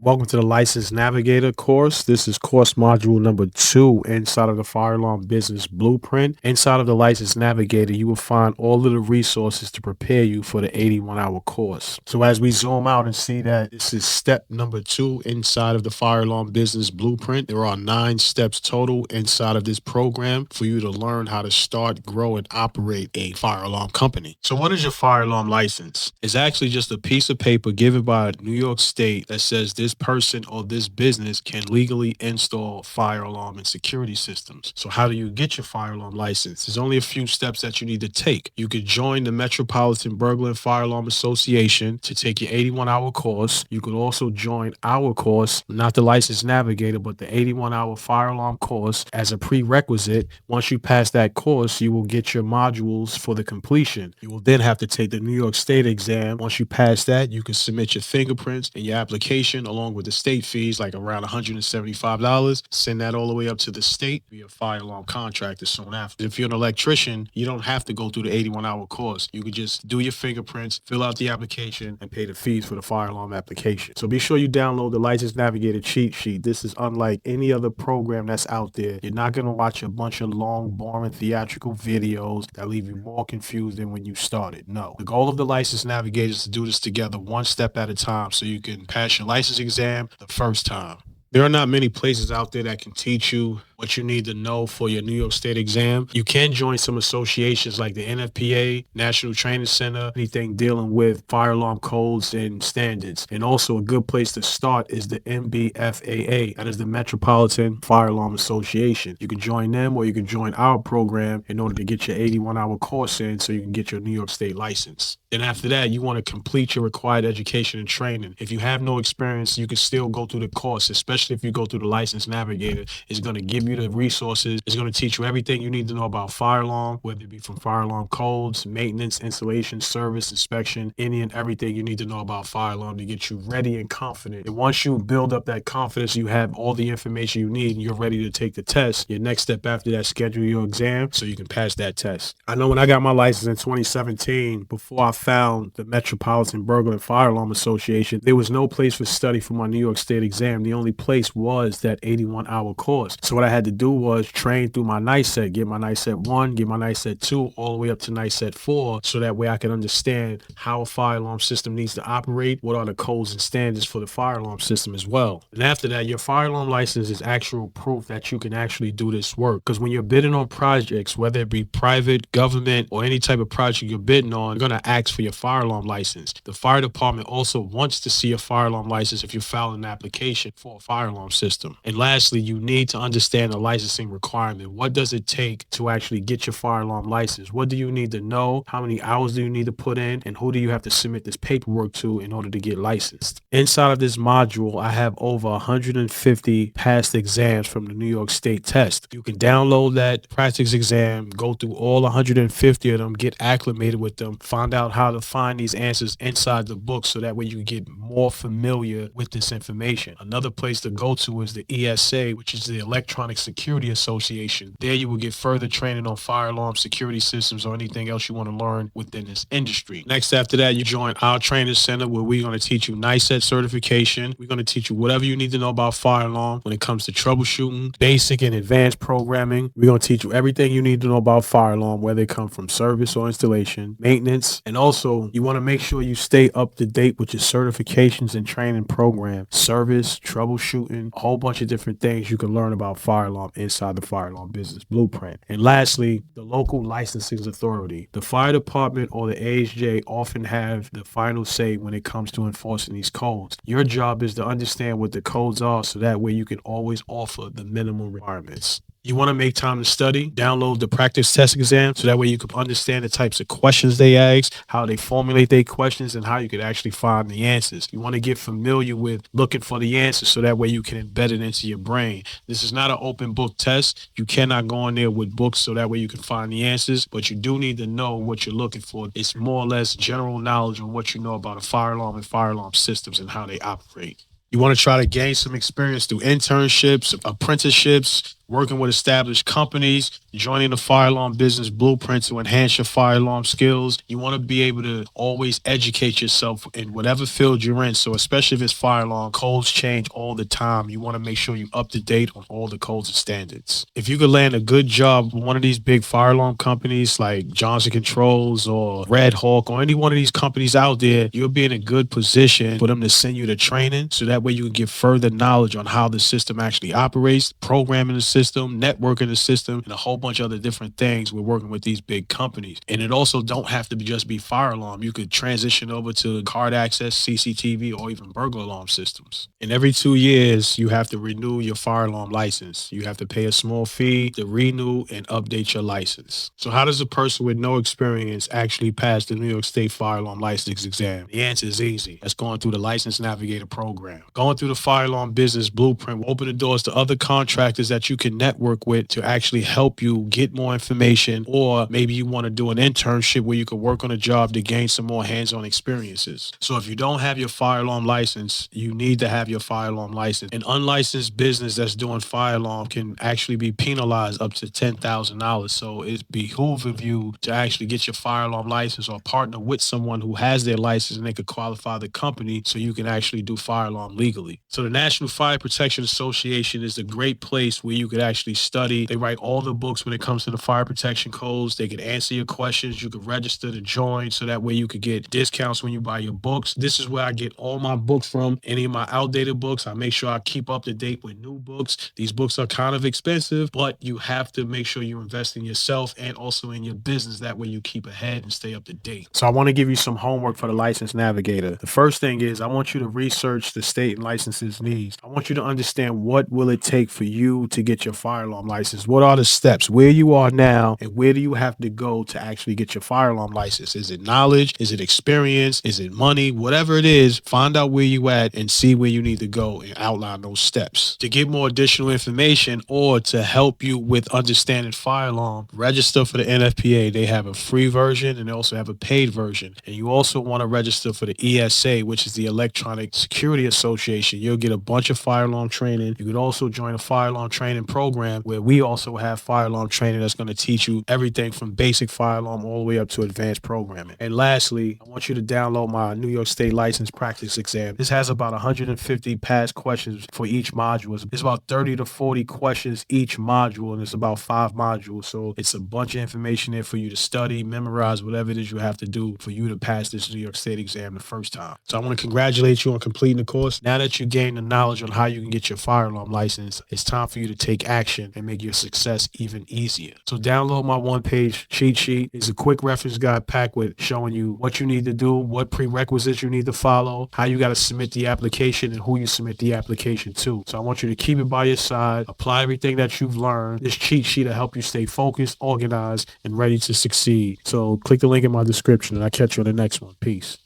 Welcome to the Licensed Navigator course. This is course module number 2 inside of the Fire Alarm Business Blueprint. Inside of the Licensed Navigator, you will find all of the resources to prepare you for the 81-hour course. So as we zoom out and see that this is step number 2 inside of the Fire Alarm Business Blueprint, there are 9 steps total inside of this program for you to learn how to start, grow, and operate a fire alarm company. So what is your fire alarm license? It's actually just a piece of paper given by New York State that says this person or this business can legally install fire alarm and security systems. So how do you get your fire alarm license? There's only a few steps that you need to take. You could join the Metropolitan Burglar and Fire Alarm Association to take your 81-hour course. You could also join our course, not the Licensed Navigator, but the 81-hour fire alarm course as a prerequisite. Once you pass that course, you will get your modules for the completion. You will then have to take the New York State exam. Once you pass that, you can submit your fingerprints and your application along with the state fees, like around $175. Send that all the way up to the state. Be a fire alarm contractor soon after. If you're an electrician, you don't have to go through the 81-hour course. You could just do your fingerprints, fill out the application, and pay the fees for the fire alarm application. So be sure you download the Licensed Navigator cheat sheet. This is unlike any other program that's out there. You're not going to watch a bunch of long, boring theatrical videos that leave you more confused than when you started. No. The goal of the Licensed Navigator is to do this together one step at a time so you can pass your license exam the first time. There are not many places out there that can teach you what you need to know for your New York State exam. You can join some associations like the NFPA, National Training Center, anything dealing with fire alarm codes and standards. And also a good place to start is the MBFAA, that is the Metropolitan Fire Alarm Association. You can join them or you can join our program in order to get your 81-hour course in so you can get your New York State license. Then after that, you want to complete your required education and training. If you have no experience, you can still go through the course, especially if you go through the Licensed Navigator. It's going to give you the resources. It's going to teach you everything you need to know about fire alarm, whether it be from fire alarm codes, maintenance, installation, service, inspection, any and everything you need to know about fire alarm to get you ready and confident. And once you build up that confidence, you have all the information you need and you're ready to take the test. Your next step after that, schedule your exam so you can pass that test. I know when I got my license in 2017, before I found the Metropolitan Burglar and Fire Alarm Association, there was no place for study for my New York State exam. The only place was that 81-hour course. So what I had to do was train through my NICET, get my NICET 1, get my NICET 2, all the way up to NICET 4, so that way I can understand how a fire alarm system needs to operate, what are the codes and standards for the fire alarm system as well. And after that, your fire alarm license is actual proof that you can actually do this work. Because when you're bidding on projects, whether it be private, government, or any type of project you're bidding on, you're going to ask for your fire alarm license. The fire department also wants to see a fire alarm license if you file an application for a fire alarm system. And lastly, you need to understand the licensing requirement. What does it take to actually get your fire alarm license? What do you need to know? How many hours do you need to put in? And who do you have to submit this paperwork to in order to get licensed? Inside of this module, I have over 150 past exams from the New York State test. You can download that practice exam, go through all 150 of them, get acclimated with them, find out how to find these answers inside the book so that way you get more familiar with this information. Another place to go to is the ESA, which is the Electronic Security Association. There you will get further training on fire alarm security systems or anything else you want to learn within this industry. Next after that, you join our training center where we're going to teach you NICET certification. We're going to teach you whatever you need to know about fire alarm when it comes to troubleshooting, basic and advanced programming. We're going to teach you everything you need to know about fire alarm, whether it comes from service or installation, maintenance, and also you want to make sure you stay up to date with your certifications and training program, service, troubleshooting, a whole bunch of different things you can learn about fire alarm inside the Fire Alarm Business Blueprint. And lastly, the local licensing authority. The fire department or the AHJ often have the final say when it comes to enforcing these codes. Your job is to understand what the codes are so that way you can always offer the minimum requirements. You want to make time to study, download the practice test exam so that way you can understand the types of questions they ask, how they formulate their questions, and how you could actually find the answers. You want to get familiar with looking for the answers so that way you can embed it into your brain. This is not an open book test. You cannot go in there with books so that way you can find the answers, but you do need to know what you're looking for. It's more or less general knowledge on what you know about a fire alarm and fire alarm systems and how they operate. You want to try to gain some experience through internships, apprenticeships, working with established companies, joining the fire alarm business blueprint to enhance your fire alarm skills. You want to be able to always educate yourself in whatever field you're in. So especially if it's fire alarm, codes change all the time. You want to make sure you're up to date on all the codes and standards. If you could land a good job with one of these big fire alarm companies like Johnson Controls or Red Hawk or any one of these companies out there, you'll be in a good position for them to send you to training. So that way you can get further knowledge on how the system actually operates, programming the system, networking the system, and a whole bunch of other different things. We're working with these big companies. And it also don't have to be just be fire alarm. You could transition over to card access, CCTV, or even burglar alarm systems. And every 2 years, you have to renew your fire alarm license. You have to pay a small fee to renew and update your license. So how does a person with no experience actually pass the New York State fire alarm license exam? The answer is easy. That's going through the License Navigator program. Going through the fire alarm business blueprint will open the doors to other contractors that you can network with to actually help you get more information, or maybe you want to do an internship where you could work on a job to gain some more hands-on experiences. So if you don't have your fire alarm license, you need to have your fire alarm license. An unlicensed business that's doing fire alarm can actually be penalized up to $10,000. So it behooves of you to actually get your fire alarm license or partner with someone who has their license and they could qualify the company so you can actually do fire alarm legally. So the National Fire Protection Association is a great place where you could actually study. They write all the books when it comes to the fire protection codes. They can answer your questions. You could register to join so that way you could get discounts when you buy your books. This is where I get all my books from. Any of my outdated books, I make sure I keep up to date with new books. These books are kind of expensive, but you have to make sure you invest in yourself and also in your business. That way you keep ahead and stay up to date. So I want to give you some homework for the License Navigator. The first thing is I want you to research the state and licenses needs. I want you to understand what will it take for you to get your fire alarm license. What are the steps? Where you are now and where do you have to go to actually get your fire alarm license? Is it knowledge? Is it experience? Is it money? Whatever it is, find out where you at and see where you need to go and outline those steps. To get more additional information or to help you with understanding fire alarm, register for the NFPA. They have a free version and they also have a paid version. And you also want to register for the ESA, which is the Electronic Security Association. You'll get a bunch of fire alarm training. You could also join a fire alarm training program where we also have fire alarm training that's going to teach you everything from basic fire alarm all the way up to advanced programming. And lastly, I want you to download my New York State License Practice Exam. This has about 150 past questions for each module. It's about 30 to 40 questions each module, and it's about 5 modules. So it's a bunch of information there for you to study, memorize, whatever it is you have to do for you to pass this New York State exam the first time. So I want to congratulate you on completing the course. Now that you gain the knowledge on how you can get your fire alarm license, it's time for you to take action and make your success even easier. So download my one-page cheat sheet. It's a quick reference guide packed with showing you what you need to do, what prerequisites you need to follow, how you got to submit the application, and who you submit the application to. So I want you to keep it by your side, apply everything that you've learned. This cheat sheet will help you stay focused, organized, and ready to succeed. So click the link in my description and I'll catch you on the next one. Peace.